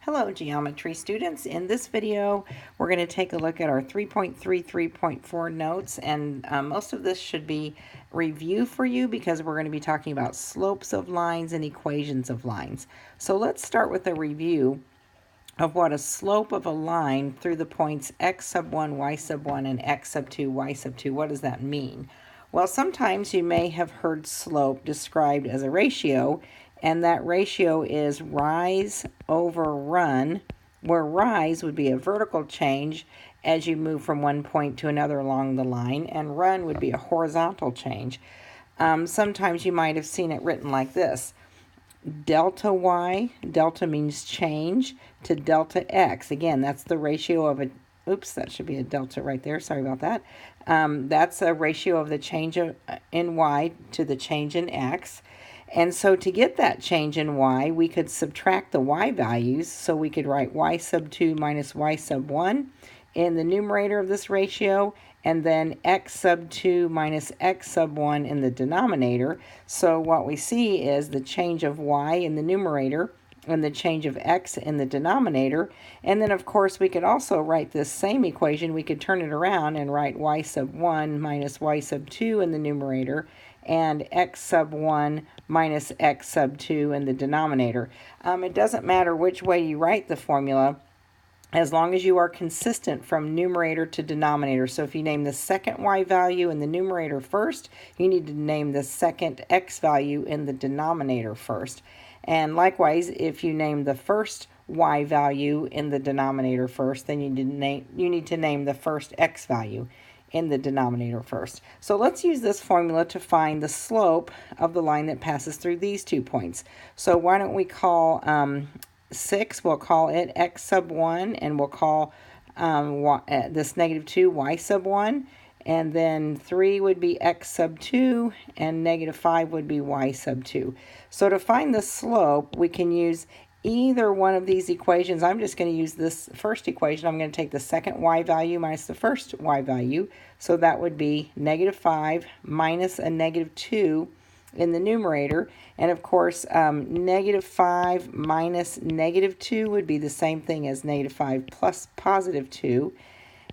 Hello geometry students. In this video we're going to take a look at our 3.3 3.4 notes, and most of this should be review for you because we're going to be talking about slopes of lines and equations of lines. So let's start with a review of what a slope of a line through the points x sub 1, y sub 1, and x sub 2, y sub 2, what does that mean? Well, sometimes you may have heard slope described as a ratio, and that ratio is rise over run, where rise would be a vertical change as you move from one point to another along the line, and run would be a horizontal change. Sometimes you might have seen it written like this: delta y, delta means change, to delta x. Again, that's the ratio of a, oops, that should be a delta right there, sorry about that. That's a ratio of the change in y to the change in x. And so to get that change in y, we could subtract the y values, so we could write y sub 2 minus y sub 1 in the numerator of this ratio, and then x sub 2 minus x sub 1 in the denominator. So what we see is the change of y in the numerator and the change of x in the denominator. And then of course we could also write this same equation, we could turn it around and write y sub 1 minus y sub 2 in the numerator and x sub 1 minus x sub 2 in the denominator. It doesn't matter which way you write the formula, as long as you are consistent from numerator to denominator. So if you name the second y value in the numerator first, you need to name the second x value in the denominator first. And likewise, if you name the first y value in the denominator first, then you need to name the first x value in the denominator first. So let's use this formula to find the slope of the line that passes through these 2 points. So why don't we call 6, we'll call it x sub 1, and we'll call this negative 2 y sub 1, and then 3 would be x sub 2, and negative 5 would be y sub 2. So to find the slope, we can use either one of these equations. I'm just going to use this first equation. I'm going to take the second y value minus the first y value. So that would be negative 5 minus a negative 2 in the numerator. And of course, negative 5 minus negative 2 would be the same thing as negative 5 plus positive 2.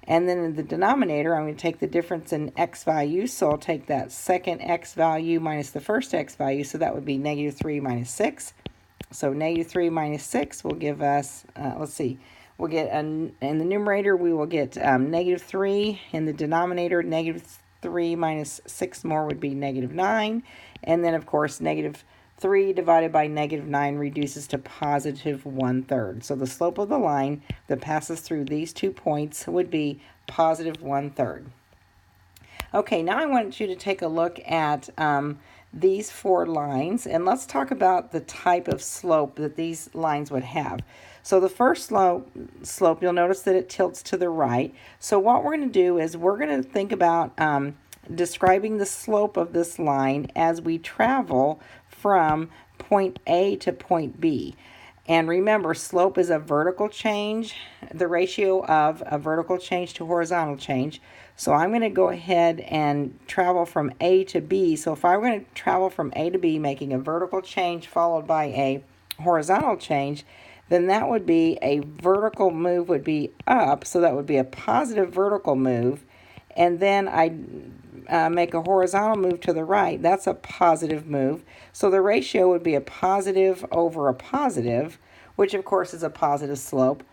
And then in the denominator, I'm going to take the difference in x values. So I'll take that second x value minus the first x value. So that would be negative 3 minus 6. So negative 3 minus 6 will give us, let's see, we'll get, in the numerator, we will get negative 3. In the denominator, negative 3 minus 6 more would be negative 9. And then, of course, negative 3 divided by negative 9 reduces to positive 1/3. So the slope of the line that passes through these 2 points would be positive 1/3. Okay, now I want you to take a look at these 4 lines, and let's talk about the type of slope that these lines would have. So the first slope, you'll notice that it tilts to the right. So what we're going to do is we're going to think about describing the slope of this line as we travel from point A to point B. And remember, slope is a vertical change, the ratio of a vertical change to horizontal change. So I'm going to go ahead and travel from A to B. So if I were going to travel from A to B, making a vertical change followed by a horizontal change, then that would be a vertical move would be up. So that would be a positive vertical move. And then I make a horizontal move to the right. That's a positive move. So the ratio would be a positive over a positive, which of course is a positive slope.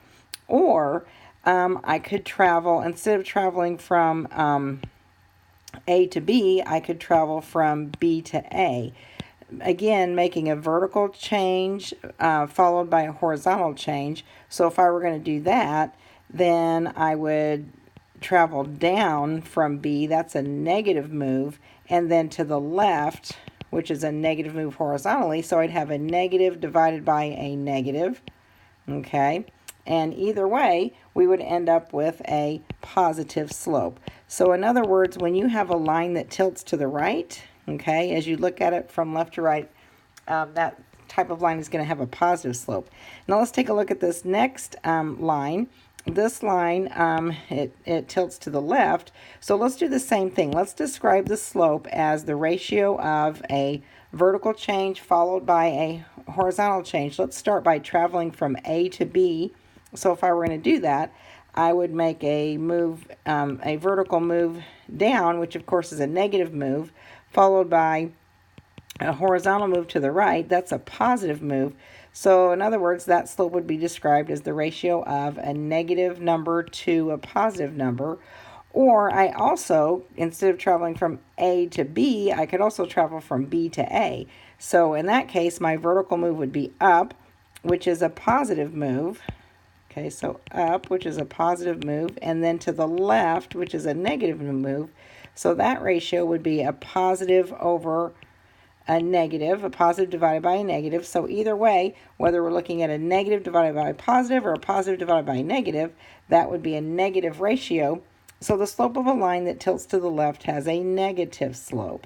Or I could travel, instead of traveling from A to B, I could travel from B to A. Again, making a vertical change followed by a horizontal change. So if I were going to do that, then I would travel down from B, that's a negative move, and then to the left, which is a negative move horizontally, so I'd have a negative divided by a negative, okay? And either way, we would end up with a positive slope. So in other words, when you have a line that tilts to the right, okay, as you look at it from left to right, that type of line is going to have a positive slope. Now let's take a look at this next line. this line, it tilts to the left. So let's do the same thing. Let's describe the slope as the ratio of a vertical change followed by a horizontal change. Let's start by traveling from A to B. So if I were going to do that, I would make a move, a vertical move down, which of course is a negative move, followed by a horizontal move to the right. That's a positive move. So in other words, that slope would be described as the ratio of a negative number to a positive number. Or I also, instead of traveling from A to B, I could also travel from B to A. So in that case, my vertical move would be up, which is a positive move. Okay, so up, which is a positive move, and then to the left, which is a negative move. So that ratio would be a positive over a negative, a positive divided by a negative. So either way, whether we're looking at a negative divided by a positive or a positive divided by a negative, that would be a negative ratio. So the slope of a line that tilts to the left has a negative slope.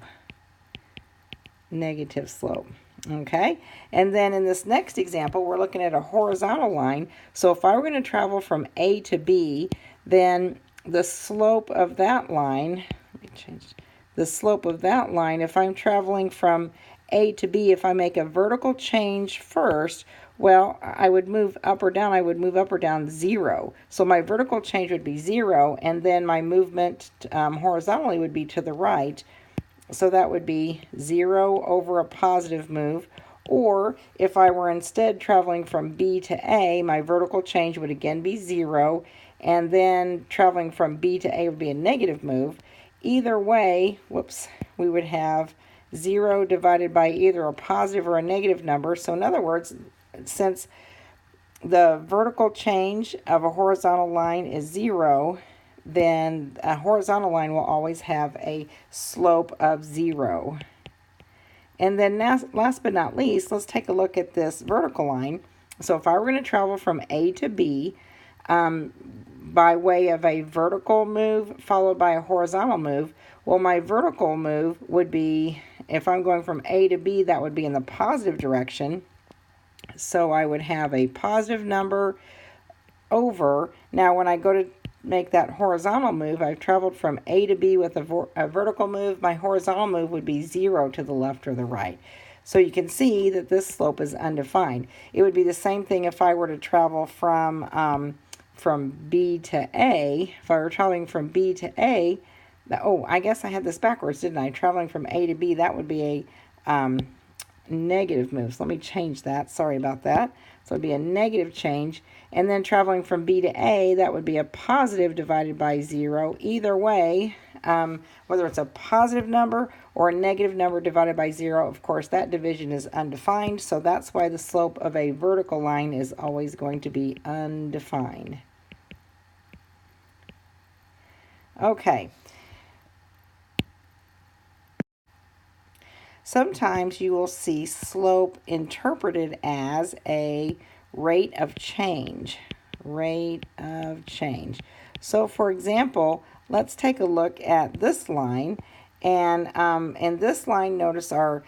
Negative slope. Okay, and then in this next example, we're looking at a horizontal line. So if I were going to travel from A to B, then the slope of that line, let me change the slope of that line, if I'm traveling from A to B, if I make a vertical change first, well, I would move up or down. I would move up or down 0. So my vertical change would be 0, and then my movement horizontally would be to the right. So that would be 0 over a positive move. Or if I were instead traveling from B to A, my vertical change would again be 0. And then traveling from B to A would be a negative move. Either way, we would have 0 divided by either a positive or a negative number. So in other words, since the vertical change of a horizontal line is 0, then a horizontal line will always have a slope of 0. And then last but not least, let's take a look at this vertical line. So if I were going to travel from A to B by way of a vertical move followed by a horizontal move, well, my vertical move would be, if I'm going from A to B, that would be in the positive direction. So I would have a positive number over. Now when I go to make that horizontal move, I've traveled from A to B with a vertical move. My horizontal move would be 0 to the left or the right. So you can see that this slope is undefined. It would be the same thing if I were to travel from B to A. If I were traveling from B to A, I guess I had this backwards, didn't I? Traveling from A to B, that would be a negative move. So let me change that. Sorry about that. So it would be a negative change. And then traveling from B to A, that would be a positive divided by 0. Either way, whether it's a positive number or a negative number divided by 0, of course, that division is undefined. So that's why the slope of a vertical line is always going to be undefined. Okay. Sometimes you will see slope interpreted as a rate of change. Rate of change. So for example, let's take a look at this line. And in this line, notice our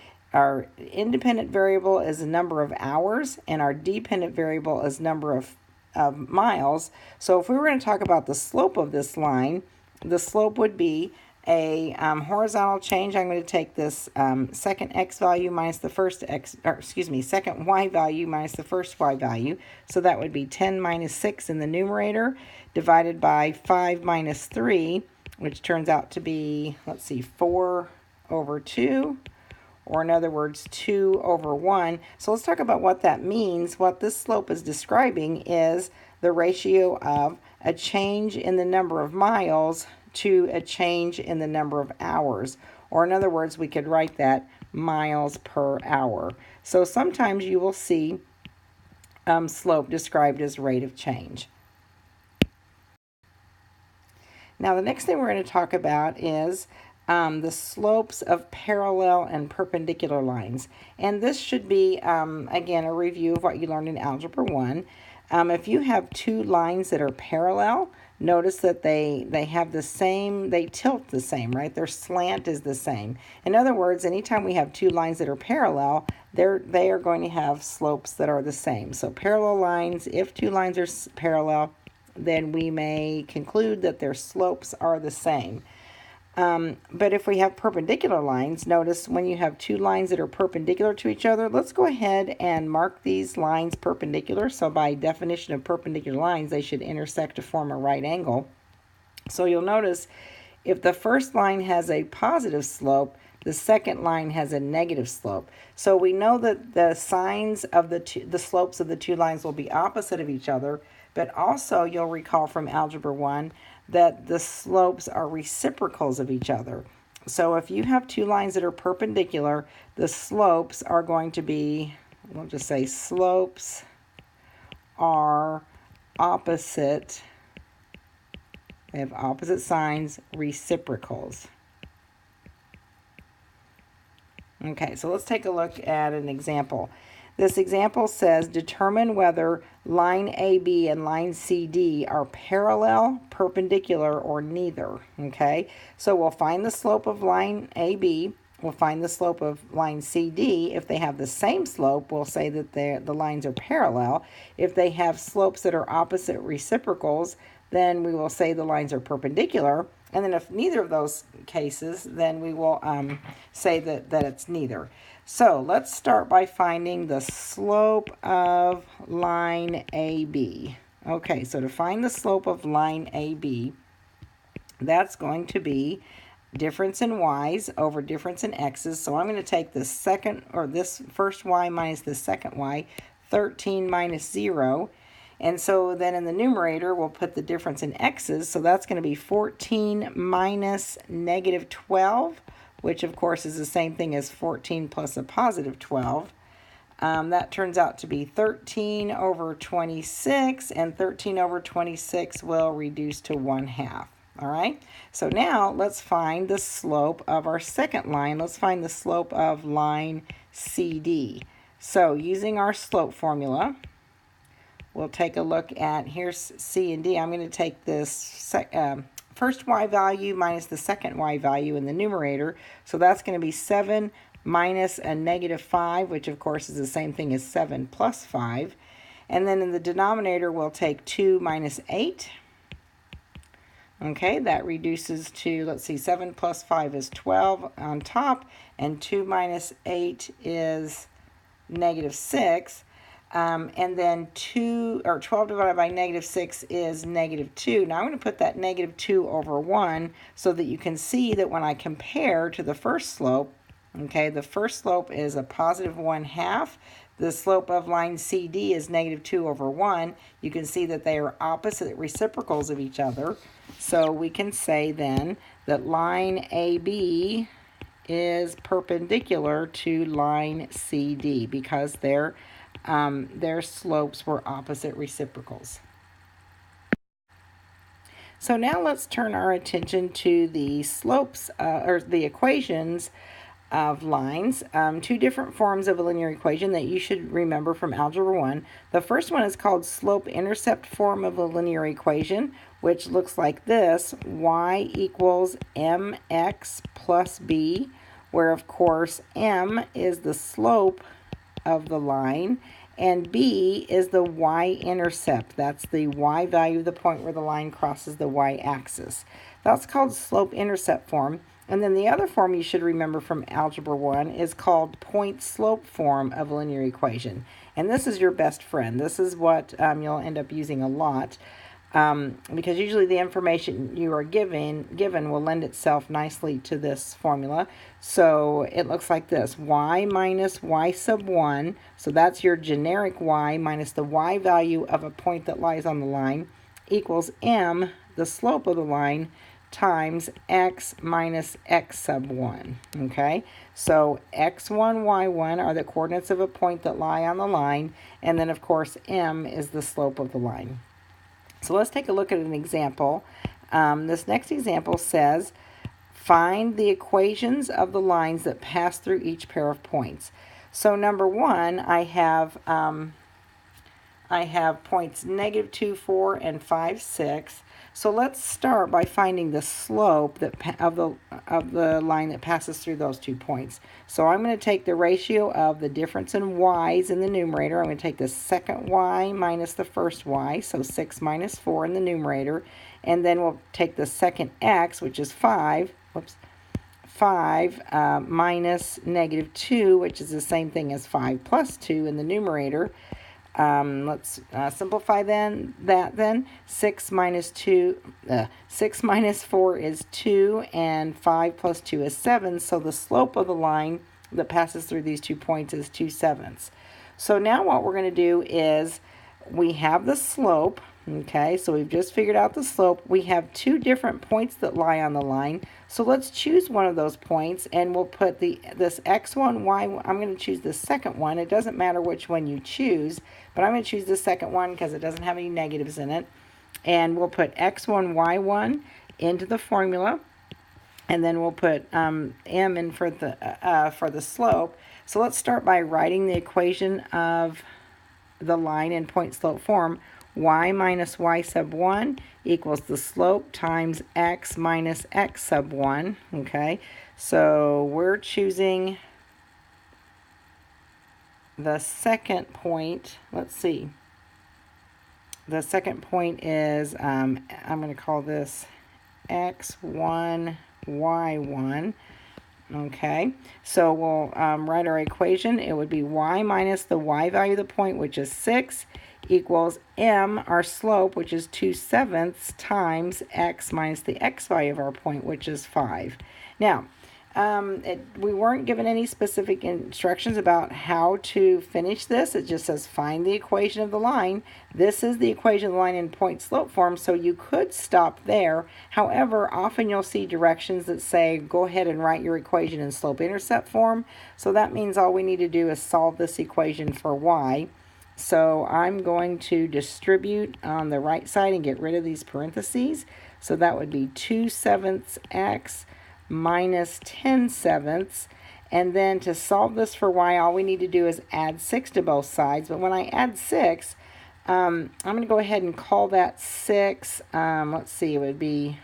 independent variable is the number of hours, and our dependent variable is number of miles. So if we were going to talk about the slope of this line, the slope would be a horizontal change. I'm going to take this second x value minus the first second y value minus the first y value. So that would be 10 minus 6 in the numerator divided by 5 minus 3, which turns out to be, 4 over 2, or in other words, 2 over 1. So let's talk about what that means. What this slope is describing is the ratio of a change in the number of miles to a change in the number of hours. Or in other words, we could write that miles per hour. So sometimes you will see slope described as rate of change. Now the next thing we're going to talk about is the slopes of parallel and perpendicular lines. And this should be, again, a review of what you learned in Algebra 1. If you have two lines that are parallel, notice that they have the same, they tilt the same, right? Their slant is the same. In other words, anytime we have two lines that are parallel, they are going to have slopes that are the same. So parallel lines, if two lines are parallel, then we may conclude that their slopes are the same. But if we have perpendicular lines, notice when you have two lines that are perpendicular to each other, let's go ahead and mark these lines perpendicular. So by definition of perpendicular lines, they should intersect to form a right angle. So you'll notice if the first line has a positive slope, the second line has a negative slope. So we know that the signs of the slopes of the two lines will be opposite of each other, but also you'll recall from Algebra 1 that the slopes are reciprocals of each other. So if you have two lines that are perpendicular, the slopes are going to be, we'll just say slopes are opposite. They have opposite signs, reciprocals. Okay, so let's take a look at an example. This example says, determine whether line AB and line CD are parallel, perpendicular, or neither. Okay, so we'll find the slope of line AB. We'll find the slope of line CD. If they have the same slope, we'll say that the lines are parallel. If they have slopes that are opposite reciprocals, then we will say the lines are perpendicular. And then if neither of those cases, then we will say that it's neither. So let's start by finding the slope of line AB. Okay, so to find the slope of line AB, that's going to be difference in y's over difference in x's. So I'm going to take the second, or this first y minus the second y, 13 minus 0. And so then in the numerator, we'll put the difference in x's. So that's going to be 14 minus negative 12, which of course is the same thing as 14 plus a positive 12. That turns out to be 13 over 26, and 13 over 26 will reduce to 1/2. All right, so now let's find the slope of our second line. Let's find the slope of line CD. So using our slope formula, we'll take a look at, here's C and D. I'm going to take this first y value minus the second y value in the numerator. So that's going to be 7 minus a negative 5, which of course is the same thing as 7 plus 5. And then in the denominator, we'll take 2 minus 8. Okay, that reduces to, let's see, 7 plus 5 is 12 on top, and 2 minus 8 is negative 6. And then 12 divided by negative 6 is negative 2. Now I'm going to put that negative 2 over 1 so that you can see that when I compare to the first slope, okay, the first slope is a positive 1/2. The slope of line CD is negative 2 over 1. You can see that they are opposite reciprocals of each other. So we can say then that line AB is perpendicular to line CD because their slopes were opposite reciprocals. So now let's turn our attention to the slopes or the equations of lines, two different forms of a linear equation that you should remember from Algebra 1. The first one is called slope-intercept form of a linear equation, which looks like this: y equals mx plus b, where of course m is the slope of the line and b is the y-intercept. That's the y value of the point where the line crosses the y-axis. That's called slope-intercept form. And then the other form you should remember from Algebra 1 is called point-slope form of a linear equation. And this is your best friend. This is what you'll end up using a lot because usually the information you are given will lend itself nicely to this formula. So it looks like this: y minus y sub 1, so that's your generic y minus the y value of a point that lies on the line, equals m, the slope of the line, times x minus x sub 1. Okay, so x1, y1 are the coordinates of a point that lie on the line, and then of course m is the slope of the line. So let's take a look at an example. This next example says, find the equations of the lines that pass through each pair of points. So number one, I have I have points -2, 4, and 5, 6. So let's start by finding the slope of the line that passes through those 2 points. So I'm going to take the ratio of the difference in y's in the numerator. I'm going to take the second y minus the first y, so 6 minus 4 in the numerator. And then we'll take the second x, which is 5, 5 minus -2, which is the same thing as 5 plus 2 in the numerator. Let's simplify that. 6 minus 4 is 2, and 5 plus 2 is 7. So the slope of the line that passes through these 2 points is 2/7. So now what we're going to do is we have the slope. Okay, so we've just figured out the slope. We have 2 different points that lie on the line. So let's choose one of those points, and we'll put this x1, y1. I'm going to choose the second one. It doesn't matter which one you choose, but I'm going to choose the second one because it doesn't have any negatives in it. And we'll put x1, y1 into the formula, and then we'll put m in for the slope. So let's start by writing the equation of the line in point slope form. Y minus y sub 1 equals the slope times x minus x sub 1. Okay, so we're choosing the second point. Let's see. The second point is, I'm going to call this x1, y1. Okay, so we'll write our equation. It would be y minus the y value of the point, which is 6, equals m, our slope, which is 2/7, times x minus the x value of our point, which is 5. Now, we weren't given any specific instructions about how to finish this. It just says find the equation of the line. This is the equation of the line in point slope form, so you could stop there. However, often you'll see directions that say go ahead and write your equation in slope intercept form. So that means all we need to do is solve this equation for y. So I'm going to distribute on the right side and get rid of these parentheses. So that would be 2/7 x minus 10/7. And then to solve this for y, all we need to do is add 6 to both sides. But when I add 6, I'm going to go ahead and call that 6. Let's see, it would be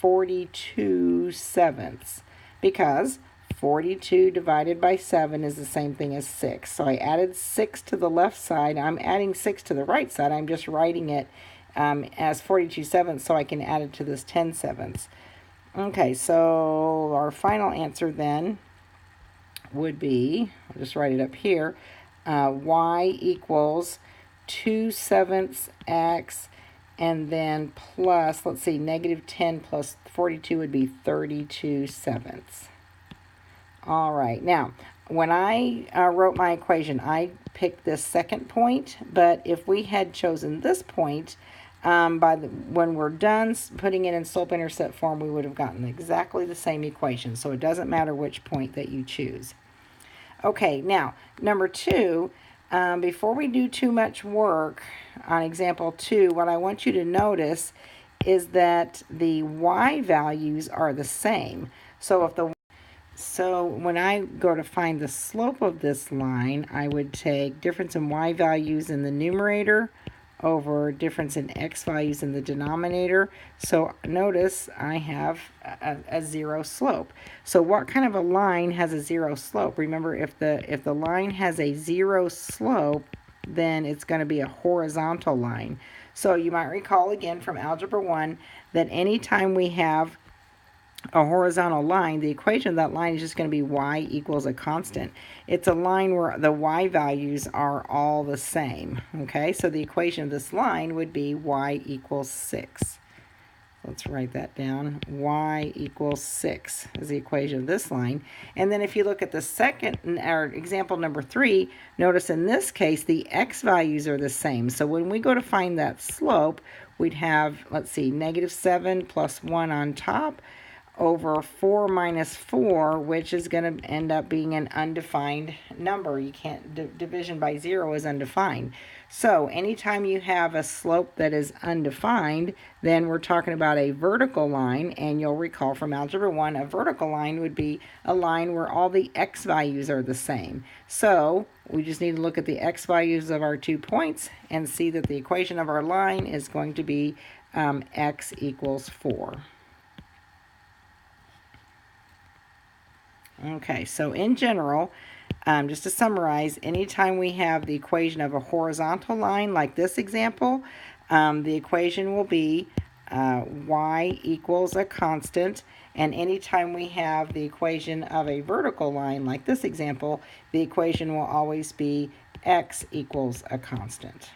42/7, because 42 divided by 7 is the same thing as 6. So I added 6 to the left side. I'm adding 6 to the right side. I'm just writing it as 42/7 so I can add it to this 10/7. Okay, so our final answer then would be, I'll just write it up here, y equals 2/7 x, and then plus, let's see, -10 plus 42 would be 32/7. All right, now, when I wrote my equation, I picked this second point, but if we had chosen this point, when we're done putting it in slope-intercept form, we would have gotten exactly the same equation, so it doesn't matter which point that you choose. Okay, now, number 2, before we do too much work on example 2, what I want you to notice is that the y values are the same. So when I go to find the slope of this line, I would take difference in y values in the numerator over difference in x values in the denominator. So notice I have a 0 slope. So what kind of a line has a 0 slope? Remember, if the line has a 0 slope, then it's going to be a horizontal line. So you might recall again from Algebra 1 that anytime we have a horizontal line, the equation of that line is just going to be y equals a constant. It's a line where the y values are all the same. Okay, so the equation of this line would be y equals 6. Let's write that down. Y equals 6 is the equation of this line. And then if you look at the second, or example number 3, notice in this case the x values are the same. So when we go to find that slope, we'd have, let's see, -7 plus 1 on top, over 4 minus 4, which is going to end up being an undefined number. You can't, division by 0 is undefined. So anytime you have a slope that is undefined, then we're talking about a vertical line, and you'll recall from Algebra 1, a vertical line would be a line where all the x values are the same. So we just need to look at the x values of our 2 points and see that the equation of our line is going to be x equals 4. Okay, so in general, just to summarize, anytime we have the equation of a horizontal line, like this example, the equation will be y equals a constant, and anytime we have the equation of a vertical line, like this example, the equation will always be x equals a constant.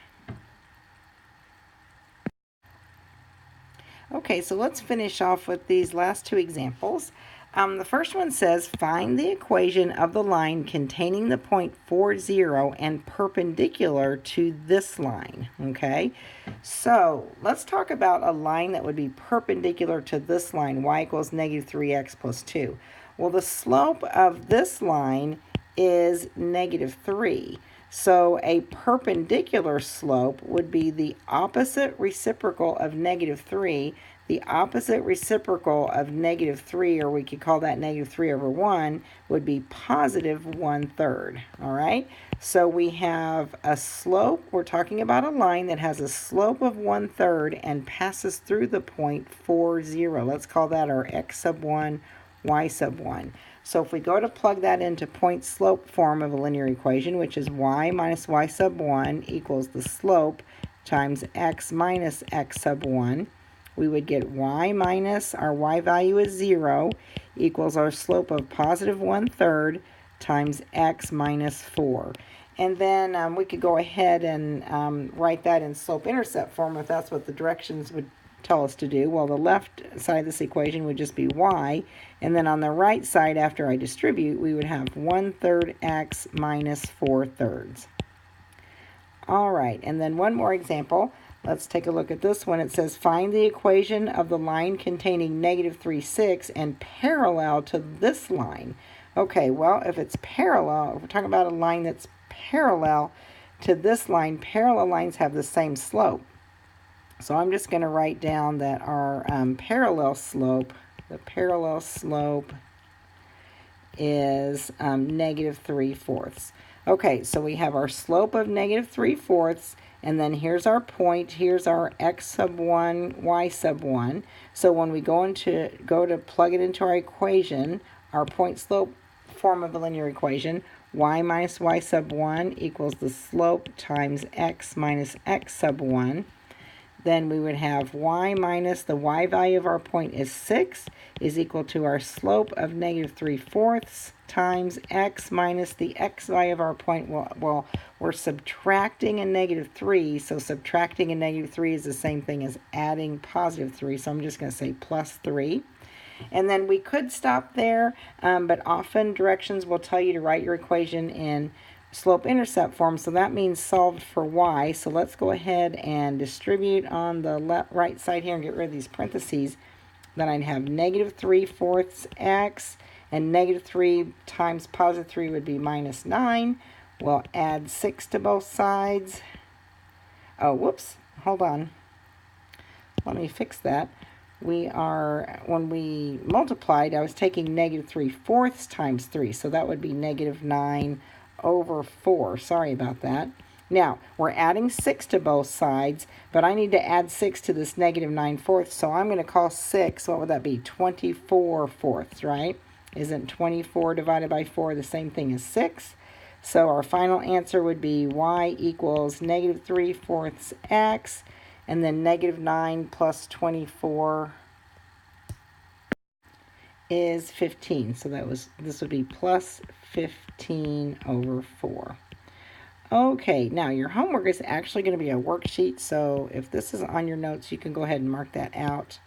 Okay, so let's finish off with these last 2 examples. The first one says, find the equation of the line containing the point 40 and perpendicular to this line, okay? So let's talk about a line that would be perpendicular to this line, y equals negative 3x plus 2. Well, the slope of this line is negative 3. So a perpendicular slope would be the opposite reciprocal of negative 3. The opposite reciprocal of negative 3, or we could call that negative 3 over 1, would be positive 1/3. All right? So we have a slope. We're talking about a line that has a slope of 1/3 and passes through the point 40. Let's call that our x sub 1, y sub 1. So if we go to plug that into point slope form of a linear equation, which is y minus y sub 1 equals the slope times x minus x sub 1, we would get y minus, our y value is 0, equals our slope of positive 1/3 times x minus 4. And then we could go ahead and write that in slope-intercept form if that's what the directions would tell us to do. Well, the left side of this equation would just be y, and then on the right side, after I distribute, we would have 1/3 x minus 4/3. All right, and then one more example. Let's take a look at this one. It says, find the equation of the line containing negative 3, 6 and parallel to this line. Okay, well, if it's parallel, if we're talking about a line that's parallel to this line, parallel lines have the same slope. So I'm just going to write down that our parallel slope, the parallel slope is negative 3/4. Okay, so we have our slope of negative 3/4, and then here's our point, here's our x sub 1, y sub 1. So when we go to plug it into our equation, our point slope form of the linear equation, y minus y sub 1 equals the slope times x minus x sub 1. Then we would have y minus the y value of our point is 6 is equal to our slope of negative 3/4 times x minus the x value of our point. Well, we're subtracting a negative 3, so subtracting a negative 3 is the same thing as adding positive 3, so I'm just going to say plus 3. And then we could stop there, but often directions will tell you to write your equation in slope-intercept form, so that means solved for y. So let's go ahead and distribute on the right side here and get rid of these parentheses. Then I'd have negative 3/4 x, and negative 3 times positive 3 would be minus 9. We'll add 6 to both sides. Oh, whoops, hold on. Let me fix that. When we multiplied, I was taking negative 3/4 times 3, so that would be negative 9 over 4. Sorry about that. Now, we're adding 6 to both sides, but I need to add 6 to this negative 9/4, so I'm going to call 6, what would that be, 24/4, right? Isn't 24 divided by 4 the same thing as 6? So our final answer would be y equals negative 3/4 x, and then negative 9 plus 24 is 15. So this would be plus 15 over 4. Okay, now your homework is actually going to be a worksheet, so if this is on your notes, you can go ahead and mark that out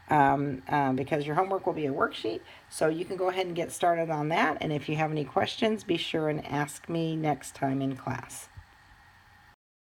because your homework will be a worksheet, so you can go ahead and get started on that, and if you have any questions, be sure and ask me next time in class.